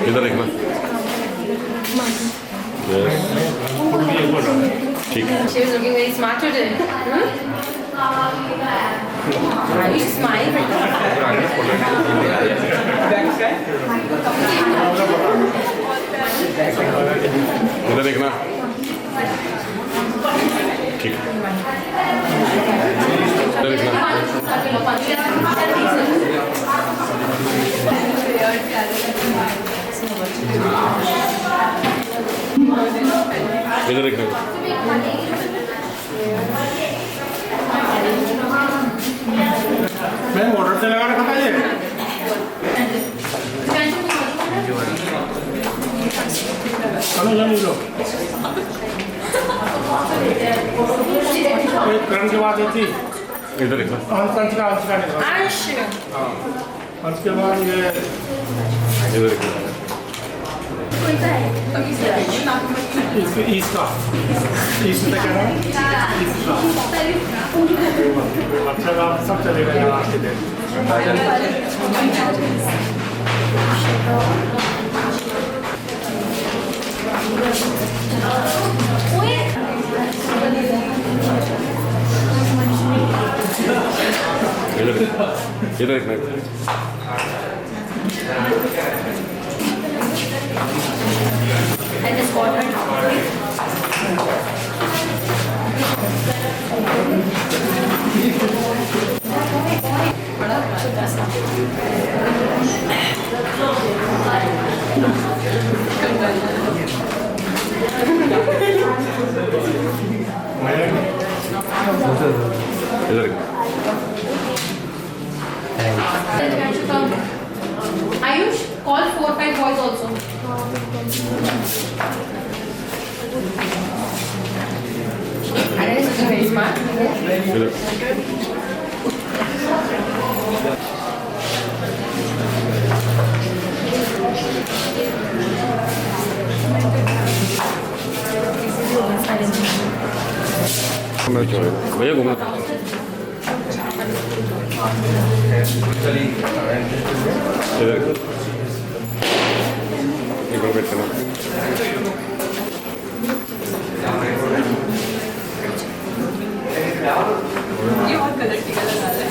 इधर देखना। ठीक है। She was looking very smart today. You smile. इधर देखना। ठीक है। इधर देखना। इधर देखना। मैं ऑर्डर से लगा रखा था ये चलो जान लो एक करण के बाद थी इधर देखना। अंश का अंश के बाद ये इधर देखना। ईस्ट का क्या नाम अच्छा आप सब चलेगा यहाँ आज के दिन इधर देखना। I just got her. इधर Ayush, call 4-5 boys also. This is very smart. भैया घूमना। इधर एक बार वेट करना। ये और कलर टीका लगा रहा है।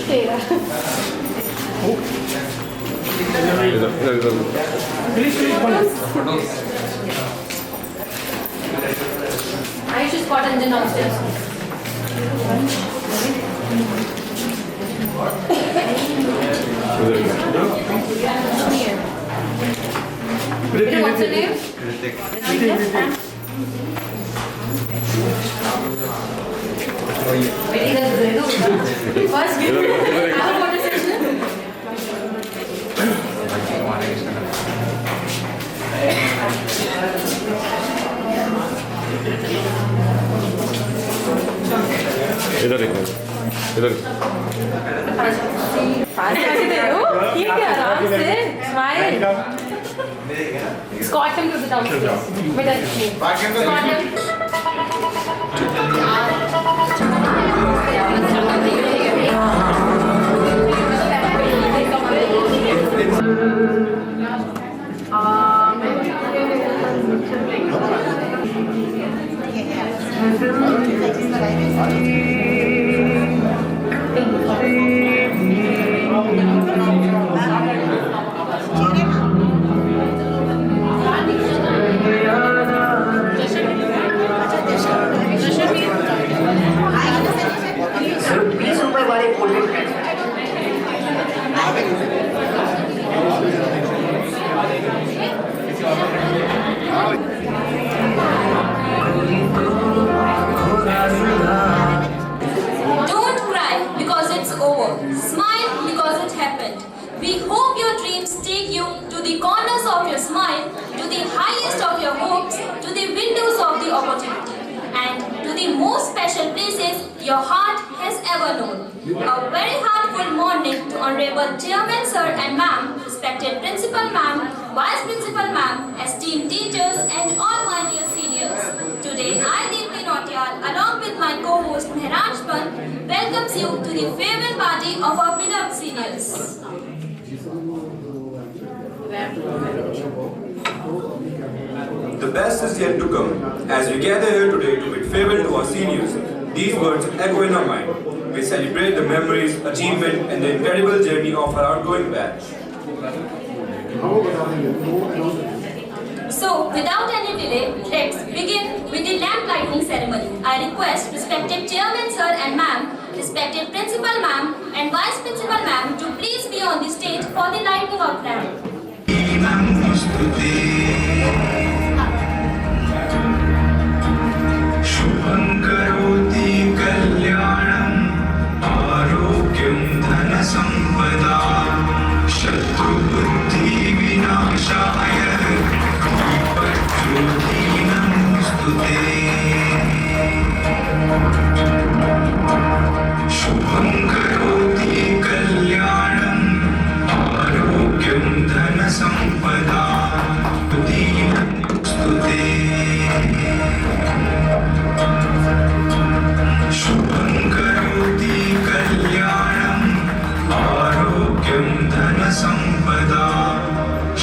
तेरा। इधर इधर इधर। Ayush is caught Anjan downstairs. Peter, what's your name? First, have a photo session. इधर देखना। इधर पास आके दे दो। ये क्या आराम से smile. Scott him to the downstairs. बेटा Scott him. Don't cry because it's over. Smile because it happened. We hope your dreams take you to the corners of your smile, to the highest of your hopes, to the windows of the opportunity, and to the most special places your heart has ever known. A very heartful morning to Honorable Chairman Sir and Ma'am, respected Principal Ma'am, Vice Principal Ma'am, esteemed teachers and all my dear seniors. Today I, Deepti Nautiyal, along with my co-host Mehrana welcomes you to the farewell party of our beloved seniors. The best is yet to come. As we gather here today to bid farewell to our seniors, these words echo in our mind. We celebrate the memories, achievement, and the incredible journey of our outgoing batch. So, without any delay, let's begin with the lamp lighting ceremony. I request respected Chairman Sir and Ma'am, respected Principal Ma'am, and Vice Principal Ma'am to please be on the stage for the lighting of lamp. शुभं करोति कल्याणं आरोग्यं धनसम्पदा शत्रुबुद्धि विनाशाय दीपज्योति नमोस्तुते शुभं करोति कल्याणं आरोग्यं धनसम्पदा नमोस्तुते शुभं करोति कल्याणं आरोग्यं धनसम्पदा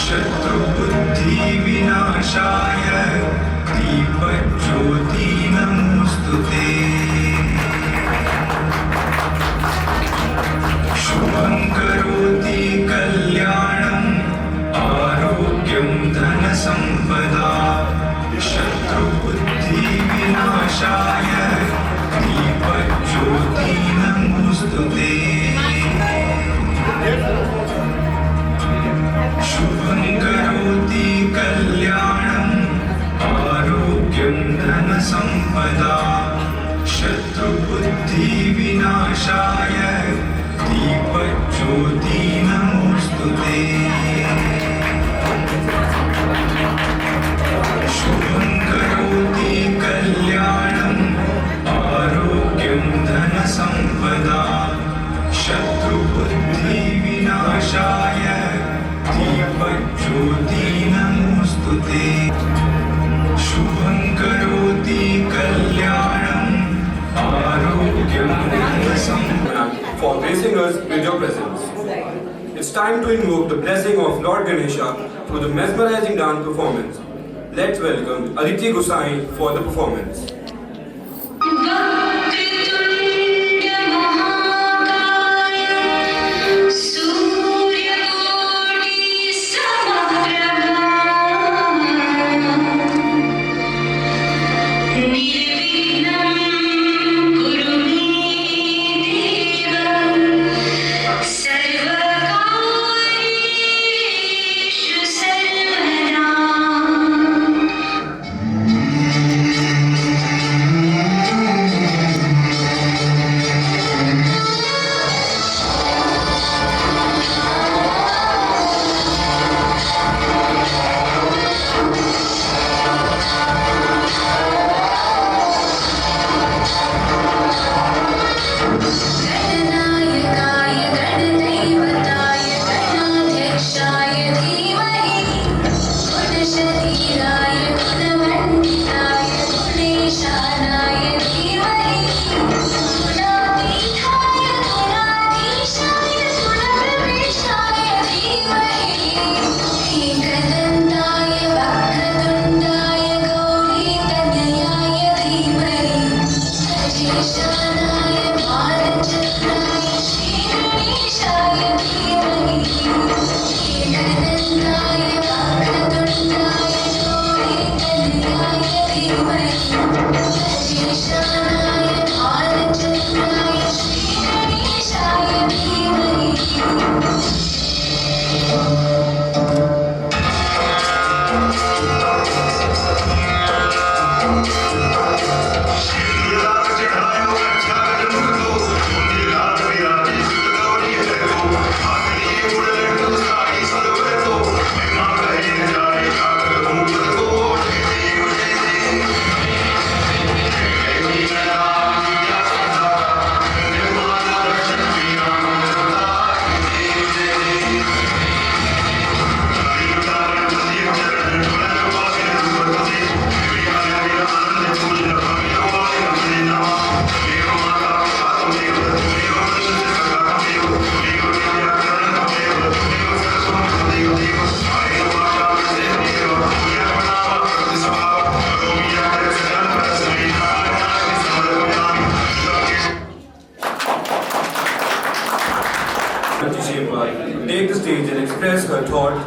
शत्रुबुद्धि विनाशाय दीपज्योति नमोस्तुते शुभं करोति कल्याणं आरोग्यं धनसम्पदा शत्रुबुद्धि विनाशाय दीपज्योति नमोस्तुते शुभं करोति कल्याणं आरोग्यं धनसम्पदा शत्रुबुद्धि विनाशाय दीपज्योति नमोस्तुते शुभं करोति कल्याणं आरोग्यं धनसम्पदा शत्रुबुद्धि विनाशाय दीपज्योति नमोस्तुते शुभं करोति कल्याणं आरोग्यं धनसम्पदा For gracing us with your presence. It's time to invoke the blessing of Lord Ganesha through the mesmerizing dance performance. Let's welcome Aditi Gosai for the performance. सर्वदा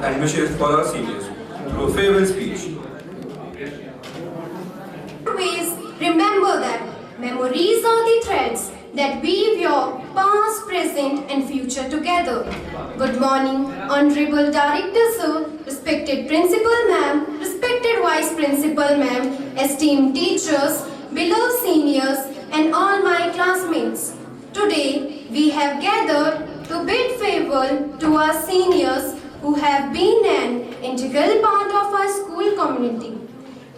and wishes for our seniors through a farewell speech. Always remember that memories are the threads that weave your past, present and future together. Good morning, Honorable Director Sir, respected Principal Ma'am, respected Vice Principal Ma'am, esteemed teachers, beloved seniors and all my classmates. Today we have gathered to bid farewell to our seniors who have been an integral part of our school community.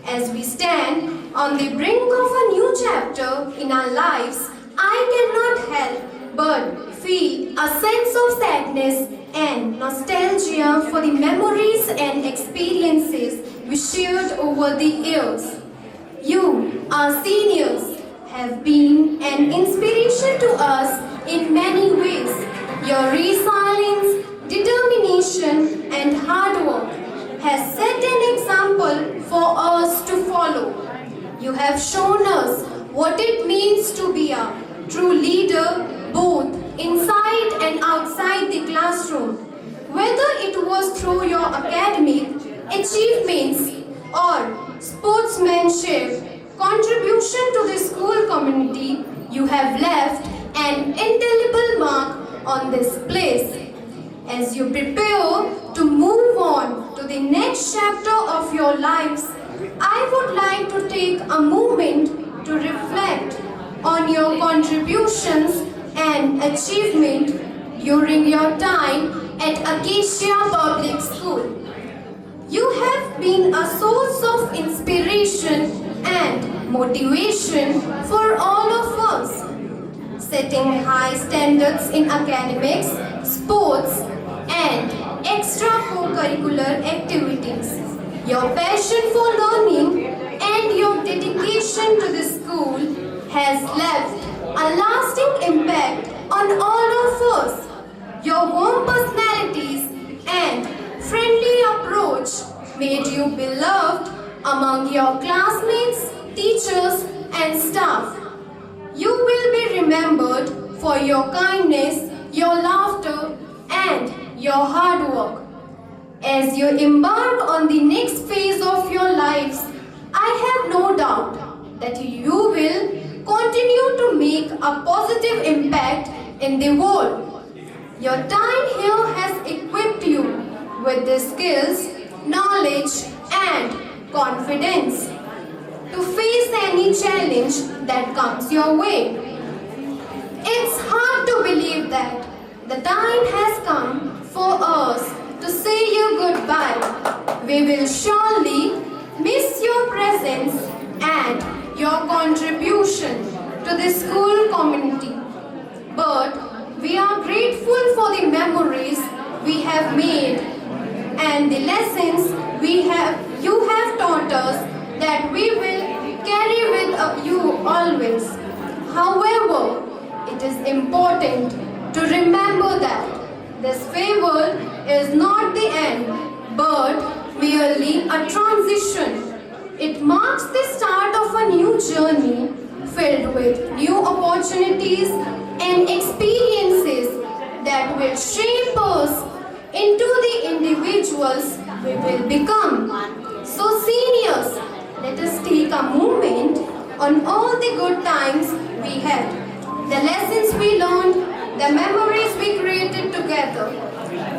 As we stand on the brink of a new chapter in our lives, I cannot help but feel a sense of sadness and nostalgia for the memories and experiences we shared over the years. You, our seniors, have been an inspiration to us in many ways. Your resilience, determination and hard work has set an example for us to follow. You have shown us what it means to be a true leader both inside and outside the classroom. Whether it was through your academic achievements or sportsmanship, contribution to the school community, you have left an indelible mark on this place. As you prepare to move on to the next chapter of your lives, I would like to take a moment to reflect on your contributions and achievement during your time at Acacia Public School. You have been a source of inspiration and motivation for all of us, setting high standards in academics, sports, and extracurricular activities. Your passion for learning and your dedication to the school has left a lasting impact on all of us. Your warm personalities and friendly approach made you beloved among your classmates, teachers, and staff. You will be remembered for your kindness, your laughter, and your hard work. As you embark on the next phase of your lives, I have no doubt that you will continue to make a positive impact in the world. Your time here has equipped you with the skills, knowledge, and confidence to face any challenge that comes your way. It's hard to believe that the time has come for us to say you goodbye. We will surely miss your presence and your contribution to the school community. But we are grateful for the memories we have made and the lessons you have taught us that we will carry with you always. However, it is important to remember that this farewell is not the end, but merely a transition. It marks the start of a new journey filled with new opportunities and experiences that will shape us into the individuals we will become. So seniors, let us take a moment on all the good times we had, the lessons we learned, the memories we created together.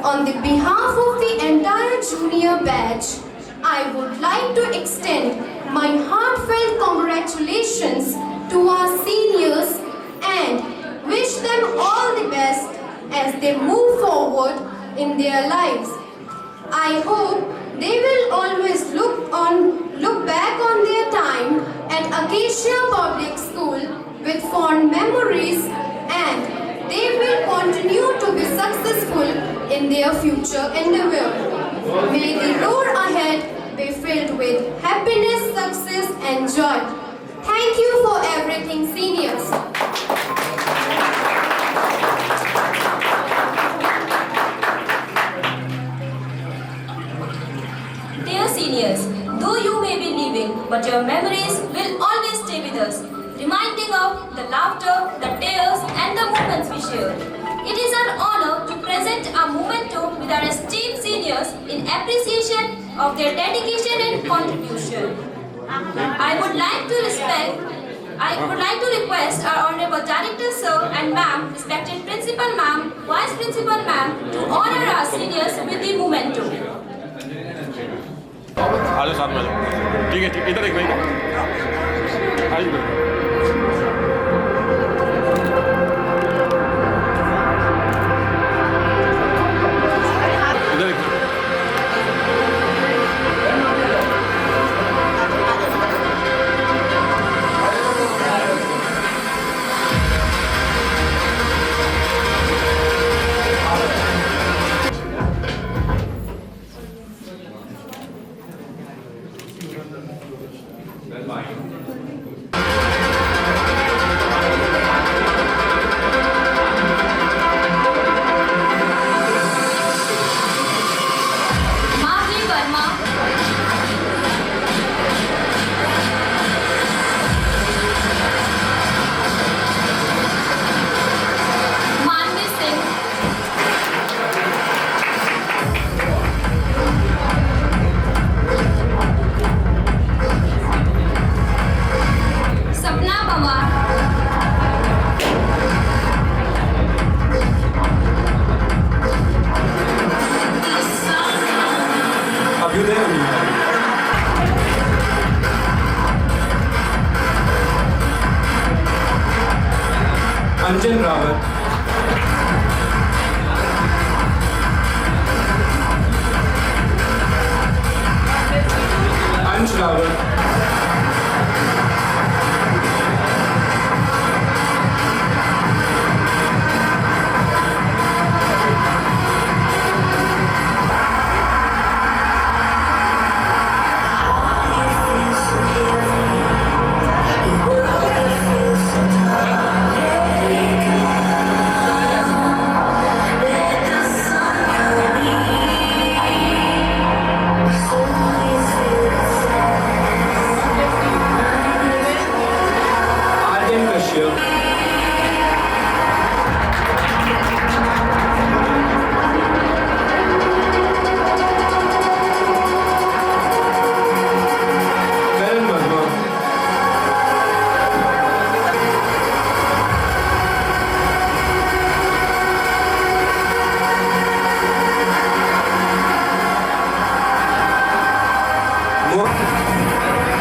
On the behalf of the entire junior batch, I would like to extend my heartfelt congratulations to our seniors and wish them all the best as they move forward in their lives. I hope they will always look back on their time at Acacia Public School with fond memories, and they will continue to be successful in their future endeavor. May the road ahead be filled with happiness, success and joy. Thank you for everything, seniors. Dear seniors, though you may be leaving, but your memories will always stay with us, reminding of the laughter, the tears, and the moments we shared. It is our honor to present a memento with our esteemed seniors in appreciation of their dedication and contribution. I would like to request our Honorable Director Sir and Ma'am, respected Principal Ma'am, Vice Principal Ma'am, to honor our seniors with the memento. आ जाओ साथ में आ जाओ। ठीक है ठीक, इधर एक भाई आइए। इधर एक Marvi Verma, Manvi Singh, Sapna Pamar, Abhyuday Amina, Anjan Rawat, Ansh Rawat, Aryan Kashyap, Karan Verma, Mo-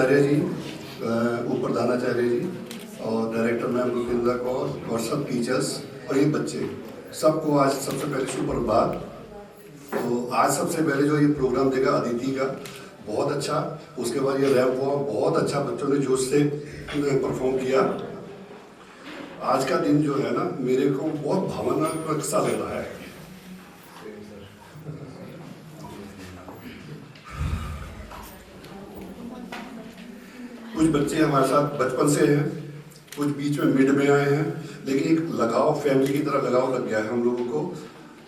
आचार्य जी, उप प्रधानाचार्य जी और डायरेक्टर मैम रुपिंदर कौर और सब टीचर्स और ये बच्चे, सबको आज सबसे पहले सुप्रभात। तो आज सबसे पहले जो ये प्रोग्राम देखा अदिति का, बहुत अच्छा। उसके बाद ये रैप हुआ, बहुत अच्छा, बच्चों ने जोश से परफॉर्म किया। आज का दिन जो है ना, मेरे को बहुत भावनात्मक सा लग रहा है। कुछ बच्चे हमारे साथ बचपन से हैं, कुछ बीच में मिड में आए हैं, लेकिन एक लगाव, फैमिली की तरह लगाव लग गया है हम लोगों को।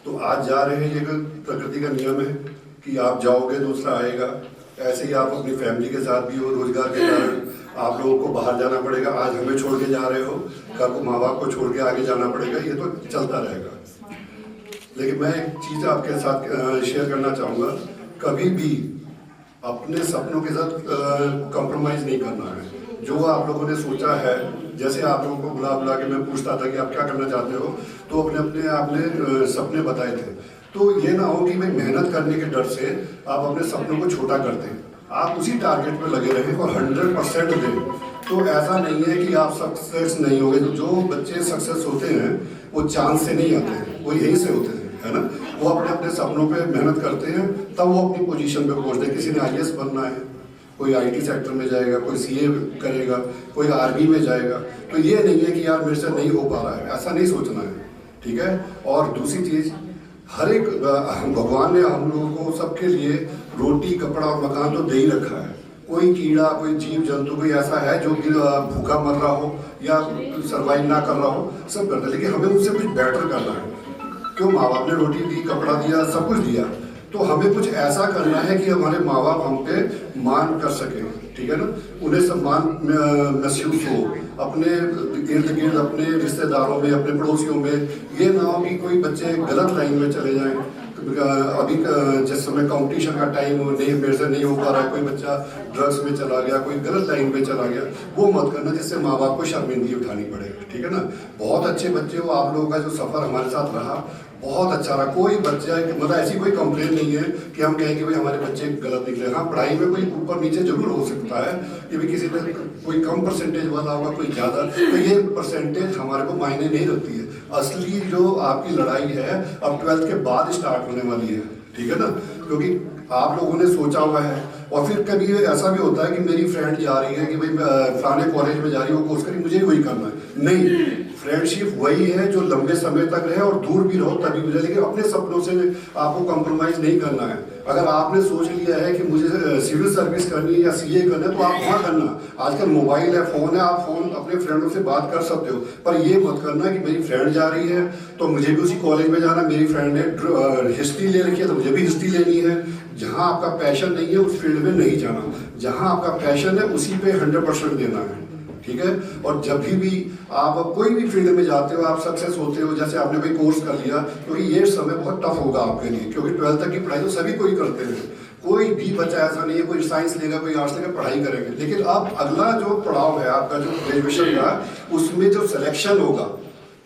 तो आज जा रहे हैं, ये प्रकृति का नियम है कि आप जाओगे दूसरा आएगा। ऐसे ही आप अपनी फैमिली के साथ भी हो, रोजगार के कारण आप लोगों को बाहर जाना पड़ेगा। आज हमें छोड़ के जा रहे हो, कल को माँ बाप को छोड़ के आगे जाना पड़ेगा, ये तो चलता रहेगा। लेकिन मैं एक चीज़ आपके साथ शेयर करना चाहूँगा, कभी भी अपने सपनों के साथ कॉम्प्रोमाइज़ नहीं करना है। जो आप लोगों ने सोचा है, जैसे आप लोगों को बुला के मैं पूछता था कि आप क्या करना चाहते हो, तो अपने आपने सपने बताए थे। तो ये ना हो कि भाई मेहनत करने के डर से आप अपने सपनों को छोटा करते हैं। आप उसी टारगेट पे लगे रहें और 100% दें। तो ऐसा नहीं है कि आप सक्सेस नहीं होगे। तो जो बच्चे सक्सेस होते हैं वो चांद से नहीं आते हैं, वो यहीं से होते हैं, है ना। वो अपने अपने सपनों पे मेहनत करते हैं, तब वो अपनी पोजीशन पे पहुँचते हैं। किसी ने IAS बनना है, कोई IT सेक्टर में जाएगा, कोई CA करेगा, कोई आर्मी में जाएगा। तो ये नहीं है कि यार मेरे से नहीं हो पा रहा है, ऐसा नहीं सोचना है, ठीक है। और दूसरी चीज़, हर एक भगवान ने हम लोगों को सबके लिए रोटी, कपड़ा और मकान तो दे ही रखा है। कोई कीड़ा, कोई जीव जंतु कोई ऐसा है जो भूखा मर रहा हो या सर्वाइव ना कर रहा हो, सब करते हैं। लेकिन हमें उससे कुछ बेटर करना है। क्यों, माँ बाप ने रोटी दी, कपड़ा दिया, सब कुछ दिया, तो हमें कुछ ऐसा करना है कि हमारे माँ बाप हम पे मान कर सकें, ठीक है ना। उन्हें सम्मान महसूस हो अपने इर्द गिर्द, अपने रिश्तेदारों में, अपने पड़ोसियों में। ये ना हो कि कोई बच्चे गलत लाइन में चले जाएं। अभी जिस समय कंपटीशन का टाइम हो, नहीं मेरे से नहीं हो पा रहा है, कोई बच्चा ड्रग्स में चला गया, कोई गलत लाइन में चला गया, वो मत करना जिससे माँ बाप को शर्मिंदगी उठानी पड़े, ठीक है ना। बहुत अच्छे बच्चे हो आप लोगों का, जो सफ़र हमारे साथ रहा बहुत अच्छा रहा। कोई बच्चा मतलब ऐसी कोई कंप्लेन नहीं है कि हम कहें कि भाई हमारे बच्चे गलत निकले। हाँ, पढ़ाई में कोई ऊपर नीचे जरूर हो सकता है कि भाई किसी में कोई कम परसेंटेज वाला होगा, कोई ज़्यादा, तो ये परसेंटेज हमारे को मायने नहीं रखती है। असली जो आपकी लड़ाई है अब 12th के बाद स्टार्ट होने वाली है, ठीक है ना। क्योंकि आप लोगों ने सोचा हुआ है, और फिर कभी ऐसा भी होता है कि मेरी फ्रेंड जा रही है कि भाई फलाने कॉलेज में जा रही है, वो कोर्स करी, मुझे भी वही करना है। नहीं, फ्रेंडशिप वही है जो लंबे समय तक रहे और दूर भी रहो तभी भी रहे, लेकिन अपने सपनों से आपको कॉम्प्रोमाइज़ नहीं करना है। अगर आपने सोच लिया है कि मुझे सिविल सर्विस करनी है या CA करना है, तो आप वहाँ करना। आजकल मोबाइल है, फ़ोन है, आप फ़ोन अपने फ्रेंडों से बात कर सकते हो। पर ये मत करना कि मेरी फ्रेंड जा रही है तो मुझे भी उसी कॉलेज में जाना, मेरी फ्रेंड ने हिस्ट्री ले रखी है तो मुझे भी हिस्ट्री लेनी है। जहाँ आपका पैशन नहीं है उस फील्ड में नहीं जाना, जहाँ आपका पैशन है उसी पे 100% देना है, ठीक है। और जब भी आप कोई भी फील्ड में जाते हो, आप सक्सेस होते हो, जैसे आपने कोई कोर्स कर लिया, क्योंकि ये समय बहुत टफ होगा आपके लिए, क्योंकि 12th तक की पढ़ाई तो सभी कोई करते हैं। कोई भी बच्चा ऐसा नहीं है, कोई साइंस लेगा, कोई आर्ट्स लेगा, पढ़ाई करेंगे। लेकिन अब अगला जो पड़ाव है आपका, जो ग्रेजुएशन का, उसमें जो सिलेक्शन होगा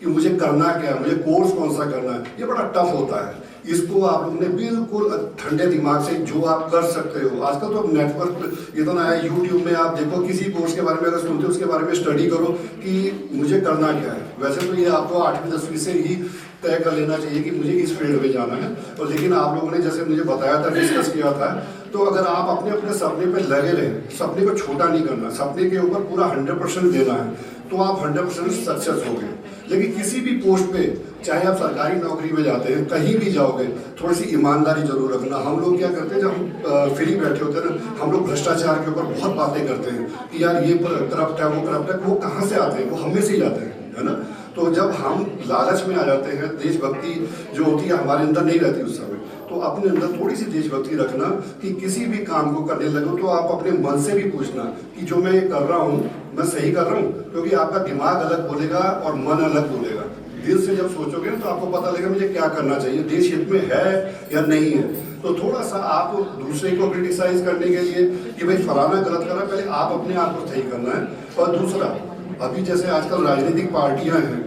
कि मुझे करना क्या है, मुझे कोर्स कौन सा करना है, ये बड़ा टफ होता है। इसको आप लोगों ने बिल्कुल ठंडे दिमाग से, जो आप कर सकते हो, आजकल तो नेटवर्क इतना है, यूट्यूब में आप देखो, किसी कोर्स के बारे में अगर सुनते हो उसके बारे में स्टडी करो कि मुझे करना क्या है। वैसे तो ये आपको 8वीं 10वीं से ही तय कर लेना चाहिए कि मुझे इस फील्ड में जाना है। और लेकिन आप लोगों ने जैसे मुझे बताया था, डिस्कस किया था, तो अगर आप अपने अपने सपने पे लगे रहें, सपने को छोटा नहीं करना, सपने के ऊपर पूरा 100% देना है, तो आप 100% सक्सेस होंगे। लेकिन किसी भी पोस्ट पे, चाहे आप सरकारी नौकरी में जाते हैं, कहीं भी जाओगे, थोड़ी सी ईमानदारी जरूर रखना। हम लोग क्या करते हैं, जब हम फ्री बैठे होते हैं ना, हम लोग भ्रष्टाचार के ऊपर बहुत बातें करते हैं कि यार ये करप्ट है, वो करप्ट है। वो कहाँ से आते हैं? वो हमें से ही आते हैं, है ना। तो जब हम लालच में आ जाते हैं, देशभक्ति जो होती है हमारे अंदर नहीं रहती उस समय, तो अपने अंदर थोड़ी सी देशभक्ति रखना कि किसी भी काम को करने लगो तो आप अपने मन से भी पूछना कि जो मैं कर रहा हूँ मैं सही कर रहा हूँ, क्योंकि आपका दिमाग अलग बोलेगा और मन अलग बोलेगा। दिल से जब सोचोगे तो आपको पता लगेगा मुझे क्या करना चाहिए, देश हित में है या नहीं है। तो थोड़ा सा आप दूसरे को क्रिटिसाइज करने के लिए कि भाई फलाना गलत कर रहा है, पहले आप अपने आप को सही करना है। और दूसरा, अभी जैसे आजकल राजनीतिक पार्टियां हैं,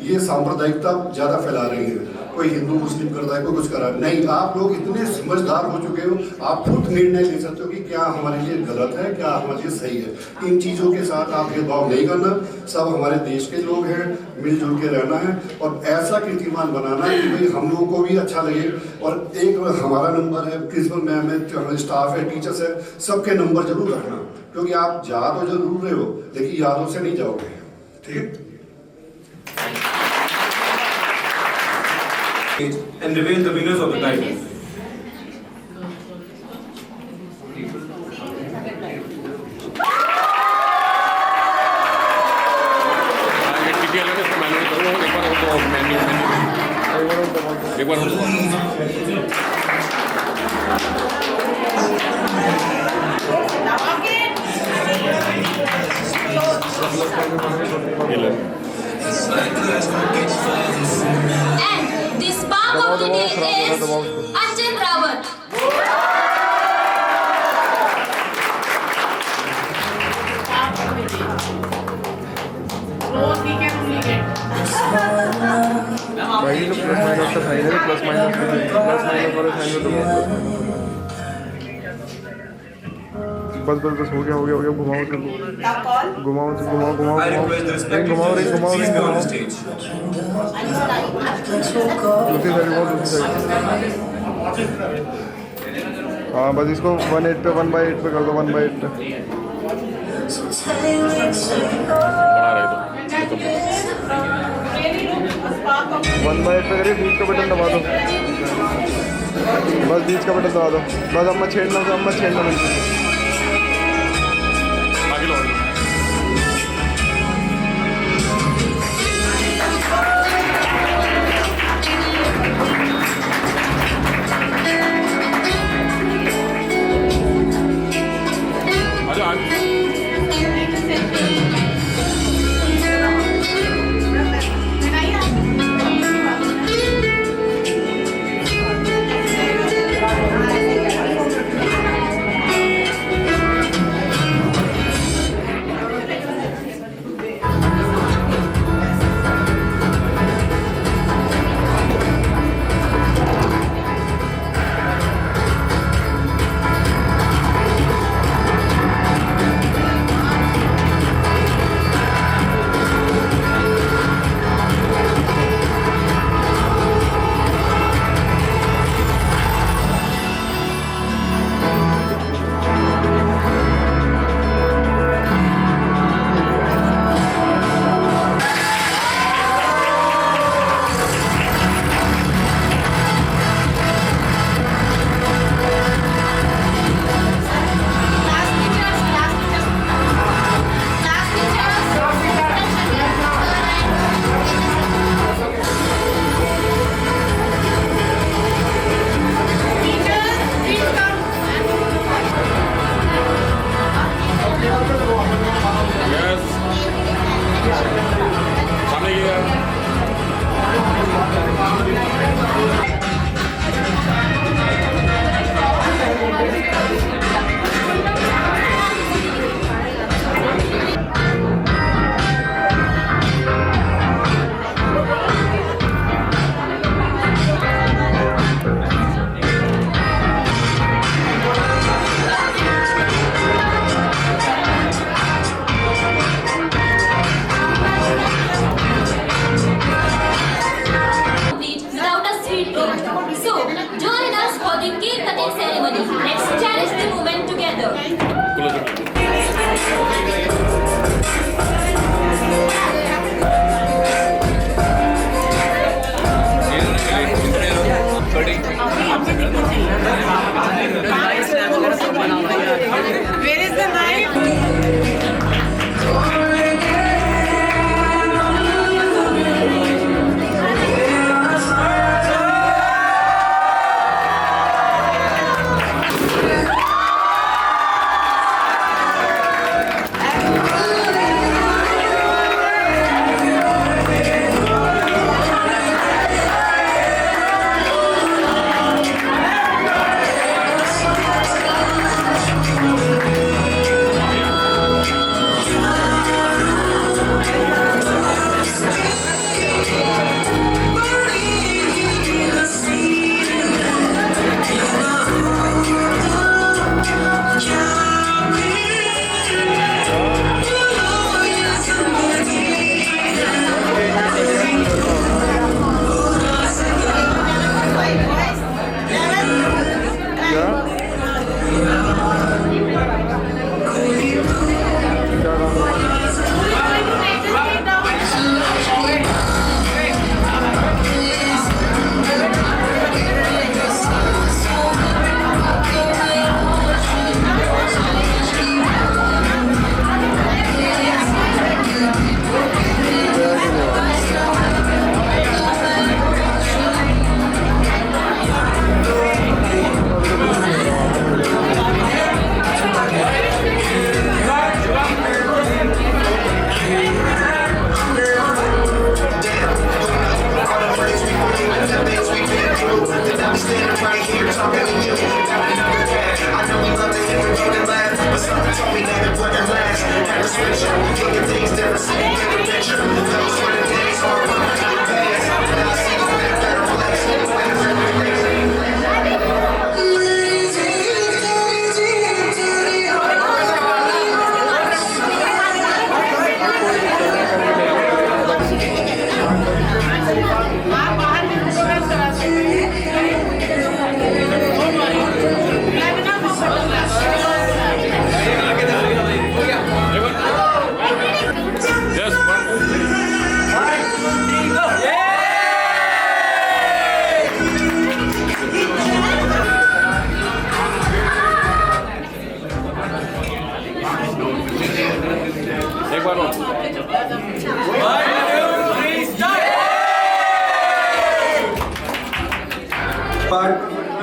ये सांप्रदायिकता ज़्यादा फैला रही हैं। कोई हिंदू मुस्लिम करता है, कोई कुछ कर रहा है। नहीं, आप लोग इतने समझदार हो चुके हो, आप खुद निर्णय ले सकते हो कि क्या हमारे लिए गलत है, क्या हमारे लिए सही है। इन चीज़ों के साथ आप भेदभाव नहीं करना, सब हमारे देश के लोग हैं, मिलजुल के रहना है और ऐसा कीर्तिमान बनाना है कि भाई हम लोगों को भी अच्छा लगे। और एक हमारा नंबर है, प्रिंसिपल मैम है, हमारे स्टाफ है, टीचर्स है, सबके नंबर जरूर रखना, क्योंकि आप जा तो जरूर रहे हो लेकिन यादों से नहीं जाओगे। ठीक है। And reveal the winners of the title. एक बार And the spark of the day is Anjan Rawat. भाई तो प्लस माइनस का साइन है, प्लस माइनस वाला साइन तो बस बस बस हो गया घुमाओ I request the respected judges to please be on the stage. दूसरी साइड। हाँ बस इसको 1/8 पे 1/8 पे कर दो, 1/8 पे। बना रहे तो 1/8 पे करिए, बीच का बटन दबा दो, बस बीच का बटन दबा दो, बस अब मत छेड़ना बिल्कुल। आगे लो आजा आगे।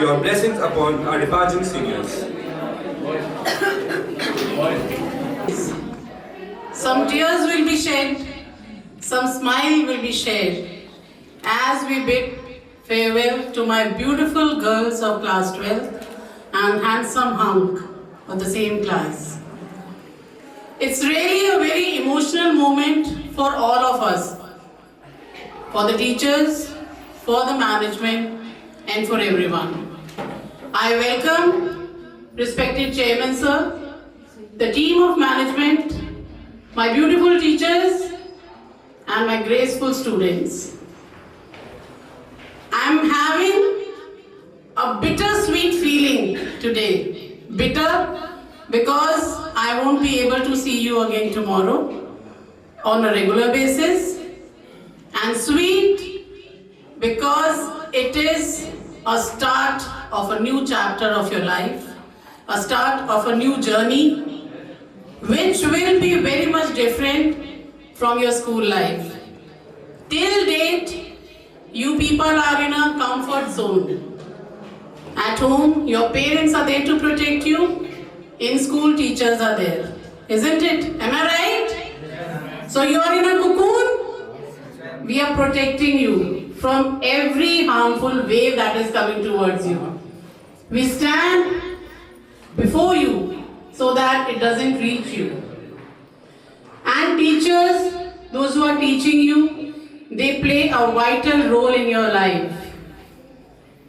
your blessings upon our departing seniors. Some tears will be shed, some smile will be shared as we bid farewell to my beautiful girls of class 12 and handsome hunk of the same class. It's really a very emotional moment for all of us, for the teachers, for the management, and for everyone. I welcome respected Chairman Sir, the team of management, my beautiful teachers, and my graceful students. I'm having a bittersweet feeling today. Bitter because I won't be able to see you again tomorrow on a regular basis, and sweet because it is a start of a new chapter of your life, a start of a new journey, which will be very much different from your school life. Till date, you people are in a comfort zone. At home, your parents are there to protect you. In school, teachers are there. Isn't it? Am I right? So you are in a cocoon. We are protecting you from every harmful wave that is coming towards you. We stand before you so that it doesn't reach you. And teachers, those who are teaching you, they play a vital role in your life.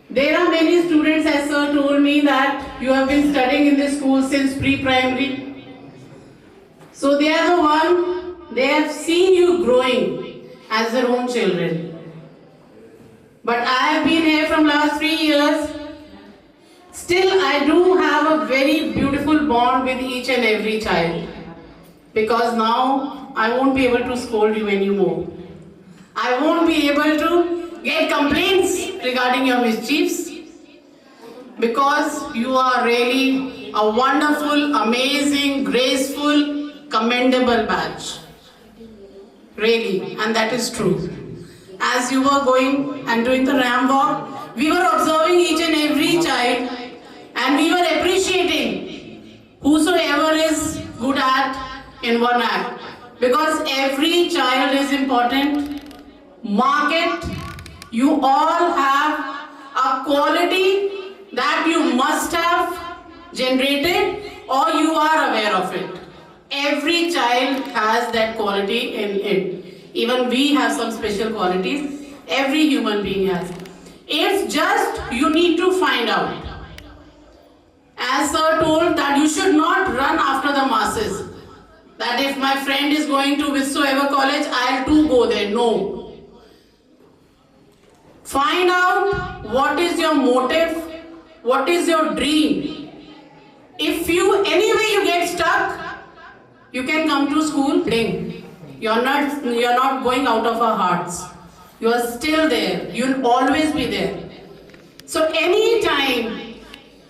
There are many students, as sir told me, that you have been studying in this school since pre-primary. So they are the one, they have seen you growing as their own children. But I have been here from last 3 years. Still, I do have a very beautiful bond with each and every child. Because now, I won't be able to scold you anymore. I won't be able to get complaints regarding your mischiefs, because you are really a wonderful, amazing, graceful, commendable batch. Really, and that is true. As you were going and doing the RAM walk, we were observing each and every child, and we were appreciating whosoever is good at in one act, because every child is important. Mark it. You all have a quality that you must have generated, or you are aware of it. Every child has that quality in it. Even we have some special qualities. Every human being has. It's just you need to find out. As sir told that you should not run after the masses. That if my friend is going to whichsoever college, I'll too go there. No. Find out what is your motive, what is your dream. If anyway you get stuck, you can come to school. You're not going out of our hearts. You are still there. You'll always be there. So anytime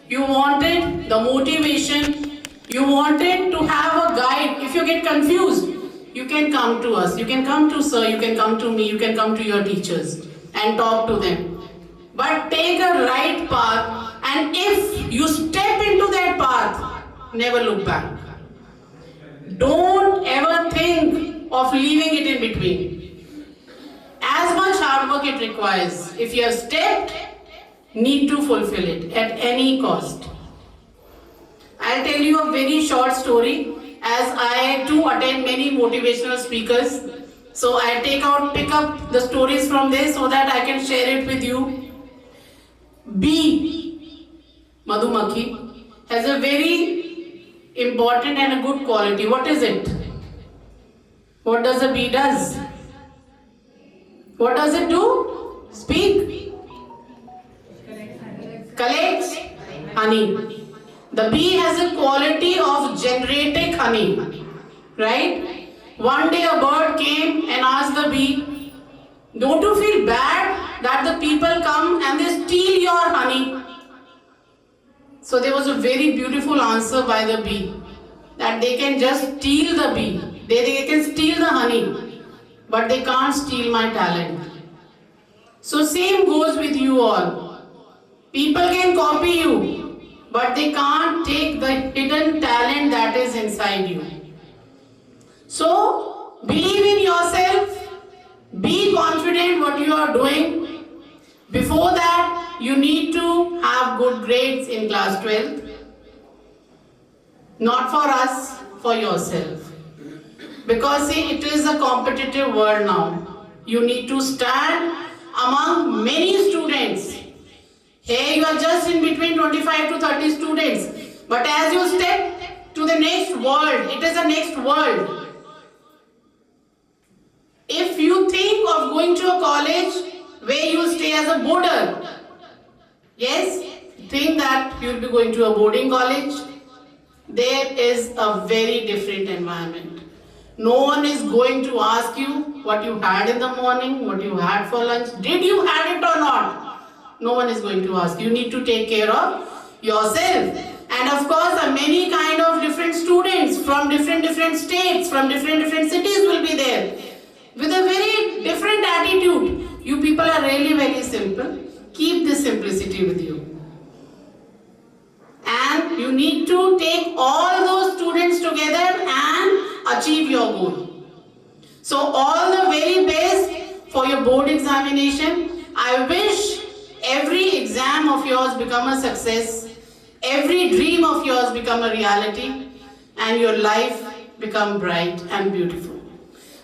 you wanted the motivation, you wanted to have a guide, if you get confused, you can come to us. You can come to sir, you can come to me, you can come to your teachers and talk to them. But take a right path, and if you step into that path, never look back. Don't ever think of leaving it in between. As much hard work it requires, if you have stepped, need to fulfill it at any cost. I'll tell you a very short story, as I too attend many motivational speakers. So I pick up the stories from there so that I can share it with you. Bee, Madhumakhi, has a very important and a good quality. What is it? What does a bee does? What does it do? Speak. Collects honey. The bee has a quality of generating honey, right? One day a bird came and asked the bee, don't you feel bad that the people come and they steal your honey? So there was a very beautiful answer by the bee, that they can just steal the bee. They can steal the honey, but they can't steal my talent. So same goes with you all. People can copy you, but they can't take the hidden talent that is inside you. So, believe in yourself, be confident what you are doing. Before that, you need to have good grades in class 12. Not for us, for yourself. Because see, it is a competitive world now. You need to stand among many students. Here you are just in between 25 to 30 students. But as you step to the next world, it is a next world. If you think of going to a college where you stay as a boarder, yes, think that you will be going to a boarding college. There is a very different environment. No one is going to ask you what you had in the morning, what you had for lunch, did you had it or not? No one is going to ask. You need to take care of yourself. And of course, many kind of different students from different states, from different cities will be there. With a very different attitude. You people are really very simple. Keep this simplicity with you. And you need to take all those students together and achieve your goal. So all the very best for your board examination. I wish every exam of yours become a success. Every dream of yours become a reality. And your life become bright and beautiful.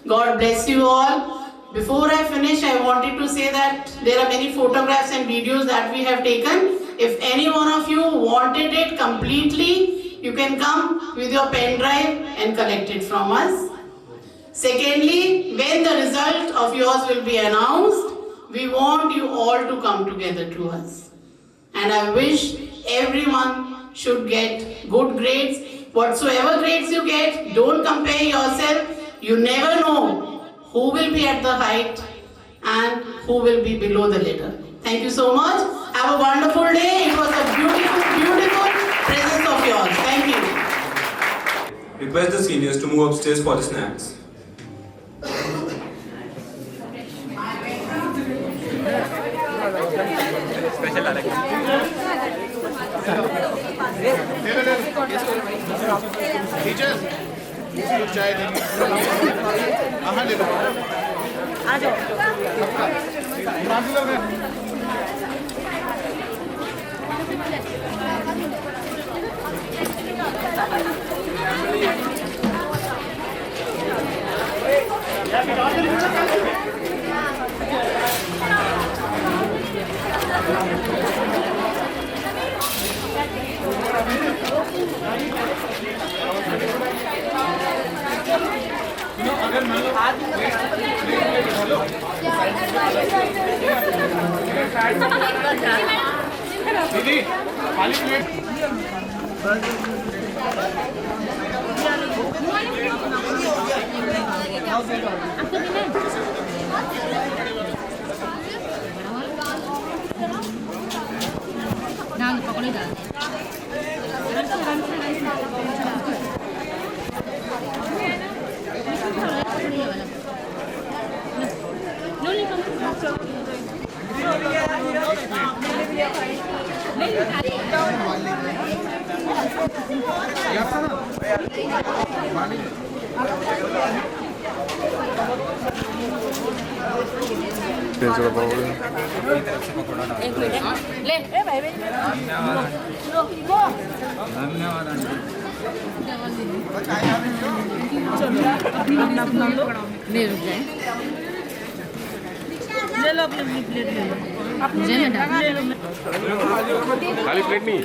God bless you all. Before I finish, I wanted to say that there are many photographs and videos that we have taken. If any one of you wanted it completely, you can come with your pen drive and collect it from us. Secondly, when the result of yours will be announced, we want you all to come together to us. And I wish everyone should get good grades. Whatsoever grades you get, don't compare yourself. You never know who will be at the height and who will be below the ladder. Thank you so much. Have a wonderful day. It was a beautiful, beautiful presence of yours. Thank you. Request the seniors to move upstairs for the snacks. चाय देंगे हाँ ले लो आ जाओ दीदी खाली plate डाल पकौड़ी डाल एक मिनट ले ए भाई ले रुक जाए ले लो अपनी प्लेट ले लो अपनी ले लो खाली प्लेट नहीं